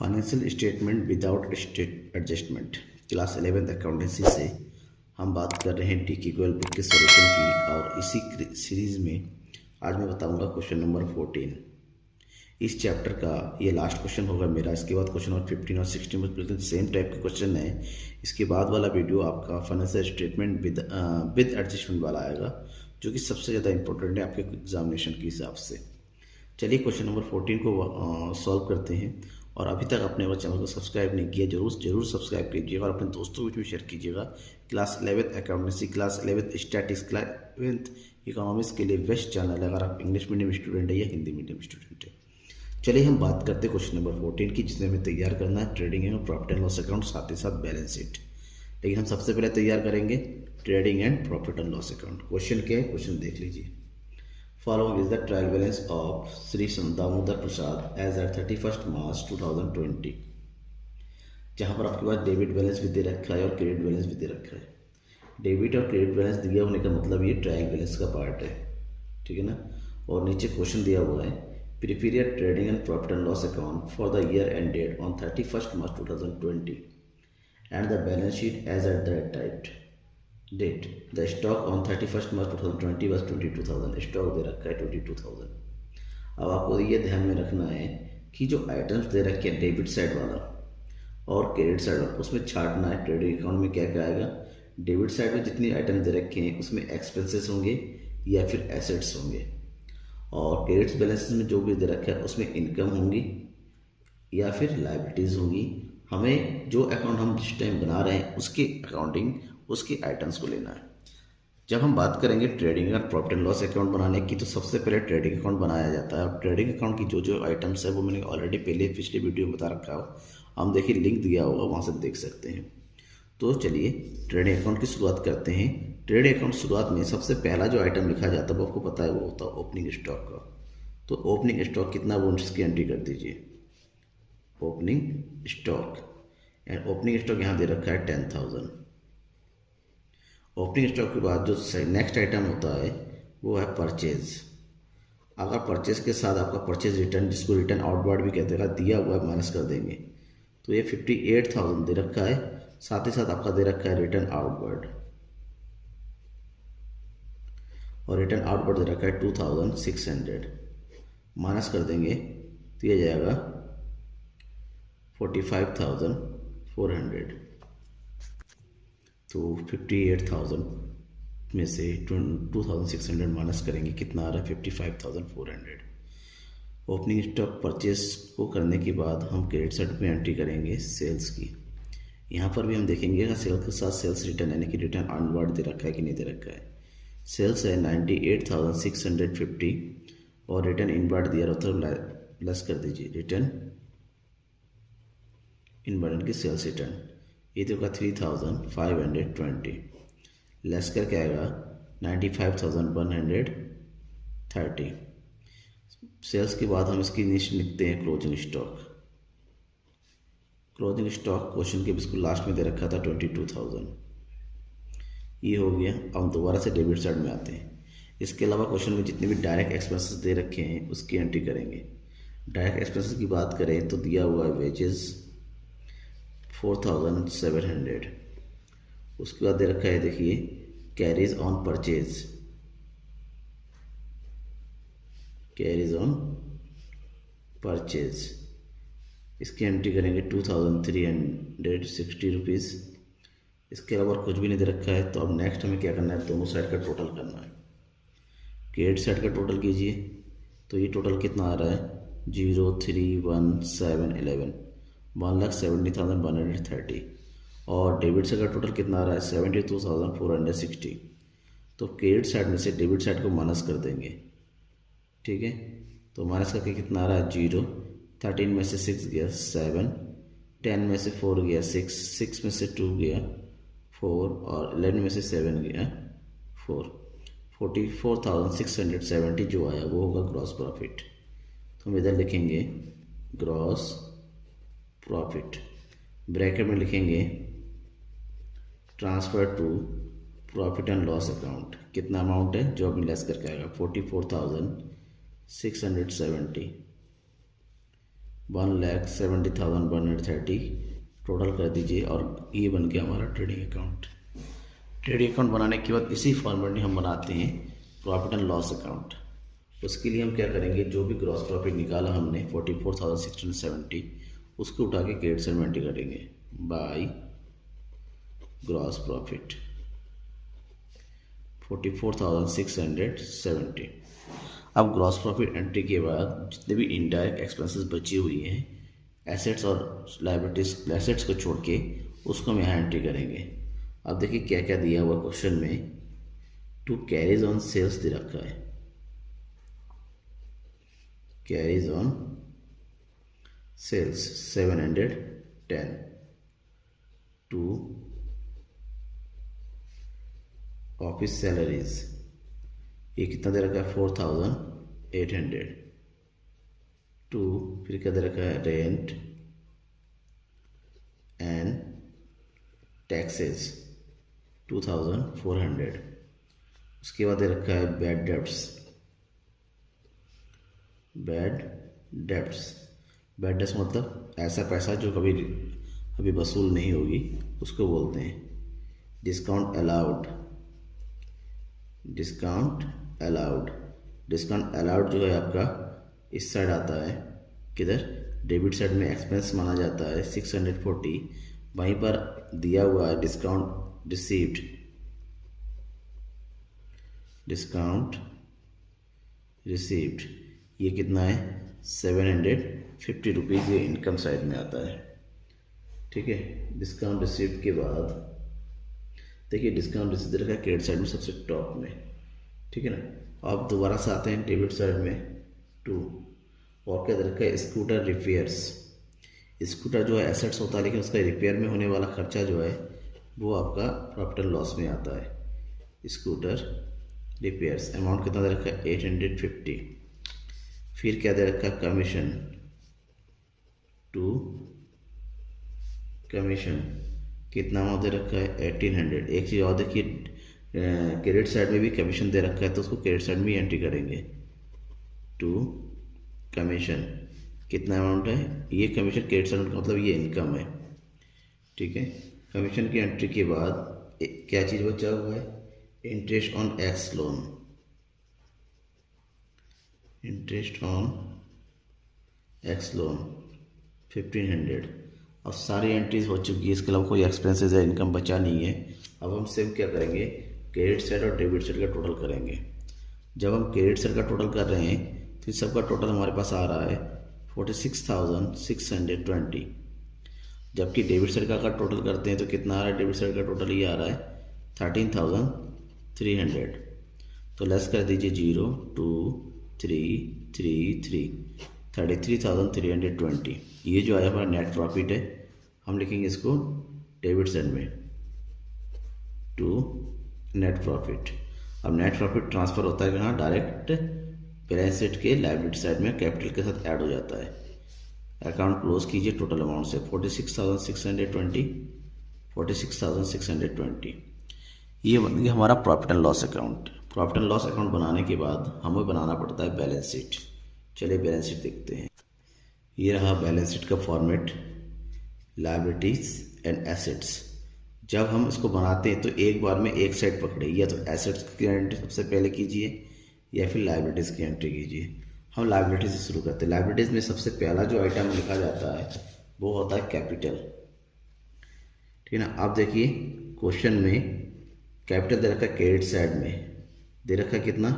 Financial statement without state adjustment class 11th accountancy से हम बात कर रहे हैं डी की गोयल बुक के सॉल्यूशन की। और इसी सीरीज़ में आज मैं बताऊंगा क्वेश्चन नंबर 14। इस चैप्टर का ये लास्ट क्वेश्चन होगा मेरा। इसके बाद क्वेश्चन नंबर 15 और 16 में बिल्कुल सेम टाइप के क्वेश्चन है। इसके बाद वाला वीडियो आपका फाइनेंशियल स्टेटमेंट विद एडजस्टमेंट वाला आएगा, जो कि सबसे ज़्यादा इंपॉर्टेंट है आपके एग्जामिनेशन के हिसाब से। चलिए क्वेश्चन नंबर 14 को सॉल्व करते हैं। और अभी तक आपने अगर चैनल को सब्सक्राइब नहीं किया जरूर सब्सक्राइब कीजिएगा और अपने दोस्तों के बीच में शेयर कीजिएगा। Class 11th accountancy, class 11th statics, class 11th economics के लिए बेस्ट चैनल है, अगर आप इंग्लिश मीडियम स्टूडेंट है या हिंदी मीडियम स्टूडेंट है। चलिए हम बात करते हैं क्वेश्चन नंबर 14 की, जिसमें हमें तैयार करना है trading and profit and loss account, साथ ही साथ बैलेंस शीट। लेकिन हम सबसे पहले तैयार करेंगे trading and profit and loss account. Question क्या है, क्वेश्चन देख लीजिए। Following is the trial balance of Sri Damodar Prasad as at 31st March 2020। जहाँ पर आपके पास डेबिट बैलेंस भी दे रखा है और क्रेडिट बैलेंस भी दे रखा है। डेबिट और क्रेडिट बैलेंस दिया होने का मतलब ये ट्रायल बैलेंस का पार्ट है, ठीक है ना। और नीचे क्वेश्चन दिया हुआ है, prepare trading and profit and loss account for the year ended on 31st March 2020 and the balance sheet as at that date. The stock on 31st March 2020 was 22,000। Stock दे रखा है 22,000। अब आपको ये ध्यान में रखना है कि जो आइटम्स दे रखे हैं डेबिट साइड वाला और क्रेडिट साइड वाला, उसमें छांटना है ट्रेडिंग अकाउंट में क्या क्या आएगा। डेबिट साइड में जितनी आइटम दे रखे हैं उसमें एक्सपेंसेस होंगे या फिर एसेट्स होंगे, और क्रेडिट बैलेंस में जो भी दे रखा है उसमें इनकम होंगी या फिर लायबिलिटीज़ होंगी। हमें जो अकाउंट हम जिस टाइम बना रहे हैं उसकी अकाउंटिंग, उसके आइटम्स को लेना है। जब हम बात करेंगे ट्रेडिंग और प्रॉफिट एंड लॉस अकाउंट बनाने की, तो सबसे पहले ट्रेडिंग अकाउंट बनाया जाता है। और ट्रेडिंग अकाउंट की जो आइटम्स है वो मैंने ऑलरेडी पिछले वीडियो में बता रखा हो, हम देखिए लिंक दिया होगा, वहाँ से देख सकते हैं। तो चलिए ट्रेडिंग अकाउंट की शुरुआत करते हैं। ट्रेडिंग अकाउंट शुरुआत में सबसे पहला जो आइटम लिखा जाता है वो आपको पता है, वो होता है ओपनिंग स्टॉक का। तो ओपनिंग स्टॉक कितना, वो इसकी एंट्री कर दीजिए, opening stock. And opening stock यहाँ दे रखा है 10,000। ओपनिंग स्टॉक के बाद जो नेक्स्ट आइटम होता है वो है परचेज। अगर परचेज के साथ आपका परचेज रिटर्न, जिसको रिटर्न आउटवर्ड भी कहते हैं, दिया हुआ है, माइनस कर देंगे तो ये 58,000 दे रखा है। साथ ही साथ आपका दे रखा है रिटर्न आउटवर्ड, और रिटर्न आउटवर्ड दे रखा है 2,600, माइनस कर देंगे तो ये जाएगा 45,400। तो 58,000 में से 2,600 माइनस करेंगे, कितना आ रहा है 55,400। ओपनिंग स्टॉक परचेस को करने के बाद हम क्रेडिट साइड में एंट्री करेंगे सेल्स की। यहाँ पर भी हम देखेंगे सेल्स के साथ सेल्स रिटर्न, यानी कि रिटर्न ऑनवर्ड दे रखा है कि नहीं दे रखा है। सेल्स है 98,650 और रिटर्न इनवर्ड दिया रहता है, लेस कर दीजिए रिटर्न इनवर्ड की सेल्स रिटर्न, ये तो का 3,520, लेस करके आएगा 95,130। सेल्स के बाद हम इसकी नीचे लिखते हैं closing stock. Closing stock question के बिल्कुल लास्ट में दे रखा था 22,000, ये हो गया। अब हम दोबारा से डेबिट साइड में आते हैं। इसके अलावा क्वेश्चन में जितने भी डायरेक्ट एक्सपेंसेस दे रखे हैं उसकी एंट्री करेंगे। डायरेक्ट एक्सपेंसेस की बात करें तो दिया हुआ है वेजेस 4,700। उसके बाद दे रखा है, देखिए carries on purchase, carries on purchase, इसकी एंट्री करेंगे 2,360 रुपीज़। इसके अलावा कुछ भी नहीं दे रखा है। तो अब नेक्स्ट हमें क्या करना है, दोनों साइड का टोटल करना है। क्रेडिट साइड का टोटल कीजिए, तो ये टोटल कितना आ रहा है 0,31711, 1,70,130। और डेबिट साइड का टोटल कितना आ रहा है 72,460। तो क्रेडिट साइड में से डेबिट साइड को माइनस कर देंगे, ठीक है। तो माइनस करके कितना आ रहा है 0, 13 में से 6 गया 7, 10 में से 4 गया 6, 6 में से 2 गया 4, और 11 में से 7 गया 4। 44,670 जो आया वो होगा ग्रॉस प्रॉफिट। तो हम इधर लिखेंगे ग्रॉस प्रॉफिट, ब्रैकेट में लिखेंगे transfer to profit and loss account. कितना अमाउंट है जो अभी लेस करके आएगा 44,670। 1,70,130 टोटल कर दीजिए और ये बन गया हमारा ट्रेडिंग अकाउंट। ट्रेडिंग अकाउंट बनाने के बाद इसी फॉर्मेट में हम बनाते हैं प्रॉफिट एंड लॉस अकाउंट। उसके लिए हम क्या करेंगे, जो भी ग्रॉस प्रॉफिट निकाला हमने 44,670 उसको उठा के क्रेडिट साइड में एंट्री करेंगे बाय ग्रॉस प्रॉफिट 44,670। अब ग्रॉस प्रॉफिट एंट्री के बाद जितने भी इनडायरेक्ट एक्सपेंसेस बची हुई हैं एसेट्स और लायबिलिटीज, एसेट्स को छोड़ के उसको हम यहाँ एंट्री करेंगे। अब देखिए क्या क्या दिया हुआ क्वेश्चन में, टू कैरीज ऑन सेल्स दे रखा है, carriage on sales 710, to office salaries ये कितना दे रखा है 4,800, टू फिर क्या दे रखा है रेंट एंड टैक्सेस 2,400। उसके बाद दे रखा है बैड डेब्ट्स, बैड डेब्ट्स मतलब ऐसा पैसा जो कभी अभी वसूल नहीं होगी उसको बोलते हैं। डिस्काउंट अलाउड जो है आपका इस साइड आता है, किधर डेबिट साइड में एक्सपेंस माना जाता है 640, वहीं पर दिया हुआ है डिस्काउंट रिसीव्ड ये कितना है 750 रुपीज़, ये इनकम साइड में आता है। ठीक है, डिस्काउंट रिसीव्ड के बाद देखिए डिस्काउंट रिसीव दे रखा है क्रेडिट साइड में सबसे टॉप में। ठीक है ना, अब दोबारा से आते हैं डेबिट साइड में टू, और क्या दे रखा है स्कूटर रिपेयर्स। स्कूटर जो है एसेट्स होता है लेकिन उसका रिपेयर में होने वाला खर्चा जो है वो आपका प्रॉफिट एंड लॉस में आता है। स्कूटर रिपेयर्स अमाउंट कितना दे रखा है 850। फिर क्या दे रखा है कमीशन कितना अमाउंट दे रखा है 1800। एक चीज़ और देखिए क्रेडिट साइड में भी कमीशन दे रखा है तो उसको क्रेडिट साइड में ही एंट्री करेंगे। टू कमीशन कितना अमाउंट है, ये कमीशन क्रेडिट साइड का मतलब ये इनकम है। ठीक है, कमीशन की एंट्री के बाद क्या चीज़ बचा हुआ है इंटरेस्ट ऑन एक्स लोन, 1500। अब सारी एंट्रीज हो चुकी है, इसके अलावा कोई एक्सपेंसेस या इनकम बचा नहीं है। अब हम सेम क्या करेंगे क्रेडिट साइड और डेबिट साइड का टोटल करेंगे। जब हम क्रेडिट साइड का टोटल कर रहे हैं तो सबका टोटल हमारे पास आ रहा है 46,620, जबकि डेबिट साइड का अगर टोटल करते हैं तो कितना आ रहा है, डेबिट साइड का टोटल ये आ रहा है 13,300। तो लेस कर दीजिए 0 2 3 3 3 33,320। ये जो है हमारा नेट प्रॉफिट है, हम लिखेंगे इसको डेबिट साइड में टू नेट प्रॉफिट। अब नेट प्रॉफिट ट्रांसफ़र होता है कहाँ, डायरेक्ट बैलेंस शीट के लायबिलिटी साइड में कैपिटल के साथ ऐड हो जाता है। अकाउंट क्लोज कीजिए टोटल अमाउंट से 46,620। ये बन गया हमारा profit and loss account. Profit and loss account बनाने के बाद हमें बनाना पड़ता है बैलेंस शीट। चलिए बैलेंस शीट देखते हैं। ये रहा बैलेंस शीट का फॉर्मेट, लायबिलिटीज एंड एसेट्स। जब हम इसको बनाते हैं तो एक बार में एक साइड पकड़े, या तो एसेट्स की एंट्री सबसे पहले कीजिए या फिर लायबिलिटीज़ की एंट्री कीजिए। हम लायबिलिटीज से शुरू करते हैं। लायबिलिटीज़ में सबसे पहला जो आइटम लिखा जाता है वो होता है कैपिटल। ठीक है ना, आप देखिए क्वेश्चन में कैपिटल दे रखा है क्रेडिट साइड में, दे रखा है कितना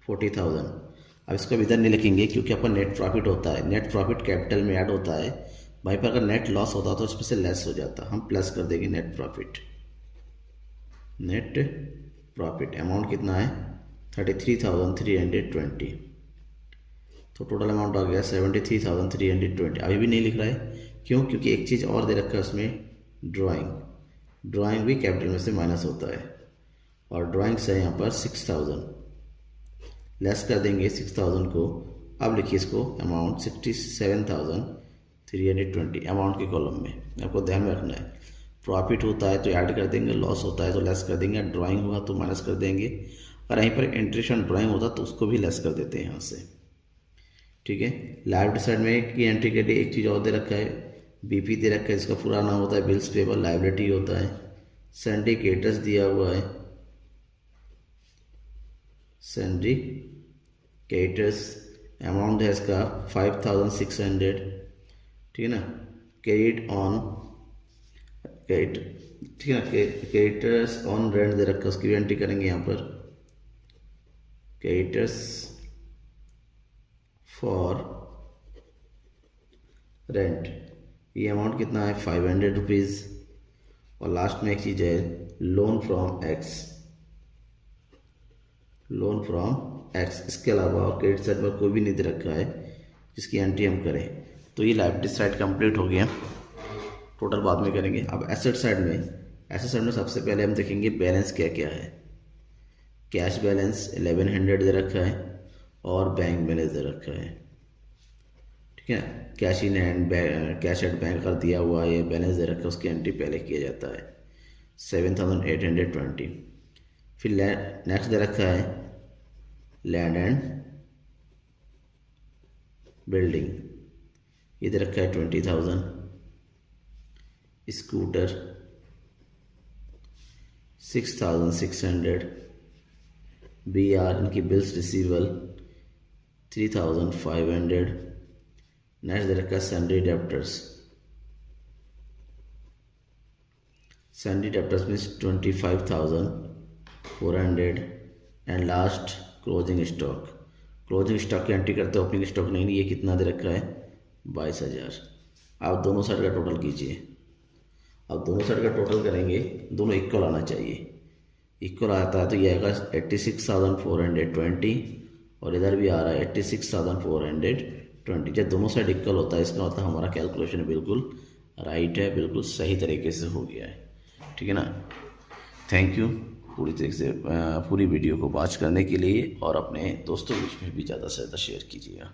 40,000। अब इसको इधर नहीं लिखेंगे क्योंकि आपका नेट प्रॉफिट होता है, नेट प्रॉफिट कैपिटल में ऐड होता है। वहीं पर अगर नेट लॉस होता तो उसमें से लेस हो जाता, हम प्लस कर देंगे नेट प्रॉफिट अमाउंट कितना है 33,320। तो टोटल अमाउंट आ गया 73,320। अभी भी नहीं लिख रहा है, क्यों, क्योंकि एक चीज़ और दे रखा है उसमें ड्राइंग भी कैपिटल में से माइनस होता है, और ड्राइंग से यहाँ पर 6,000 लेस कर देंगे 6,000 को। अब लिखिए इसको अमाउंट 67,320 अमाउंट के कॉलम में। आपको ध्यान में रखना है, प्रॉफिट होता है तो ऐड कर देंगे, लॉस होता है तो लेस कर देंगे, ड्राइंग हुआ तो माइनस कर देंगे, और यहीं पर इंटरेस्ट ऑन ड्राइंग होता तो उसको भी लेस कर देते हैं यहाँ से। ठीक है। लाइबिलिटी साइड में की एंट्री के लिए एक चीज़ और दे रखा है, बीपी दे रखा है, जिसका पूरा नाम होता है बिल्स पेबल लाइबिलिटी होता है। सिंडिकेटर्स दिया हुआ है, सिंडिकेटर्स अमाउंट है इसका 5600, ठीक है ना। क्रेडिट ऑन क्रेडिट, ठीक है ना, क्रेडिटर्स ऑन रेंट दे रखा है, उसकी भी एंट्री करेंगे यहाँ पर। क्रेडिटर्स फॉर रेंट, ये अमाउंट कितना है 500 रुपीज़। और लास्ट में एक चीज़ है loan from x, loan from x. इसके अलावा क्रेडिट साइड पर कोई भी नहीं दे रखा है जिसकी एंट्री हम करें। तो ये लायबिलिटी साइड कंप्लीट हो गया, टोटल बाद में करेंगे। अब एसेट साइड में सबसे पहले हम देखेंगे बैलेंस क्या क्या है। कैश बैलेंस 1100 दे रखा है और बैंक बैलेंस दे रखा है, ठीक है। Cash in hand, cash at bank अगर दिया हुआ है, ये बैलेंस दे रखा है, उसकी एंट्री पहले किया जाता है 7820। फिर नेक्स्ट दे रखा है लैंड एंड बिल्डिंग, ये दे रखा है 20,000। स्कूटर 6600। BR इनकी बिल्स रिसीवल 3500। नेक्स्ट दे रखा है Sandy debtors, Sandy debtors means 25,400। And last closing stock, closing stock की एंट्री करते हैं, ओपनिंग स्टॉक नहीं, ये कितना दे रखा है 22,000। आप दोनों साइड का टोटल कीजिए। अब दोनों साइड का टोटल करेंगे, दोनों इक्वल आना चाहिए। इक्वल आता है तो ये आएगा 86,420 और इधर भी आ रहा है 86,420। जब दोनों साइड इक्वल होता है इसका मतलब हमारा कैलकुलेशन बिल्कुल राइट है, बिल्कुल सही तरीके से हो गया है, ठीक है ना। थैंक यू पूरी तरीके से पूरी वीडियो को वॉच करने के लिए और अपने दोस्तों के बीच में भी ज़्यादा से ज़्यादा शेयर कीजिएगा।